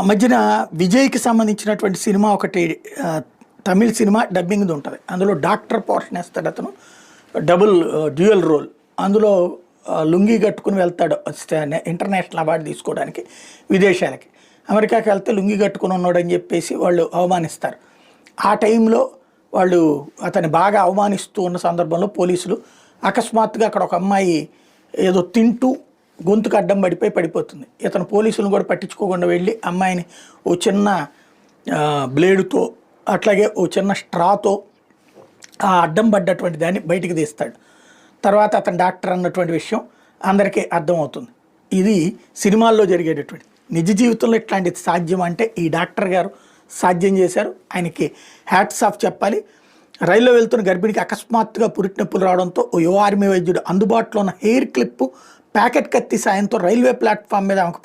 మధ్యన విజయ్‌కి సంబంధించినటువంటి సినిమా ఒకటి తమిళ్ సినిమా డబ్బింగ్‌ది ఉంటది. అందులో డాక్టర్ పోర్షన్ ఏస్తాడు అతను. Double dual role. అందులో లుంగీ కట్టుకొని వెళ్తాడు ఇంటర్నేషనల్ అవార్డు తీసుకోవడానికి విదేశాలకి. అమెరికాకి వెళ్తే లుంగీ కట్టుకొని ఉన్నాడని చెప్పేసి వాళ్ళు అవమానిస్తారు. ఆ టైంలో వాళ్ళు అతన్ని బాగా అవమానిస్తూ ఉన్న సందర్భంలో పోలీసులు అకస్మాత్తుగా అక్కడ ఒక అమ్మాయి ఏదో తింటూ గొంతుకు అడ్డం పడిపోయి పడిపోతుంది. ఇతను పోలీసులను కూడా పట్టించుకోకుండా వెళ్ళి అమ్మాయిని ఓ చిన్న బ్లేడుతో అట్లాగే ఓ చిన్న స్ట్రాతో ఆ అడ్డం పడ్డటువంటి దాన్ని బయటికి తీస్తాడు. తర్వాత అతను డాక్టర్ అన్నటువంటి విషయం అందరికీ అర్థమవుతుంది. ఇది సినిమాల్లో జరిగేటటువంటి. నిజ జీవితంలో ఇట్లాంటిది సాధ్యం అంటే ఈ డాక్టర్ గారు సాధ్యం చేశారు. ఆయనకి హ్యాట్స్ ఆఫ్ చెప్పాలి. రైల్లో వెళ్తున్న గర్భిణికి అకస్మాత్తుగా పురిటి నొప్పులు రావడంతో ఓ యువ ఆర్మీ వైద్యుడు అందుబాటులో ఉన్న హెయిర్ క్లిప్ ప్యాకెట్ కత్తి సాయంతో రైల్వే ప్లాట్ఫామ్ మీద ఆమెకు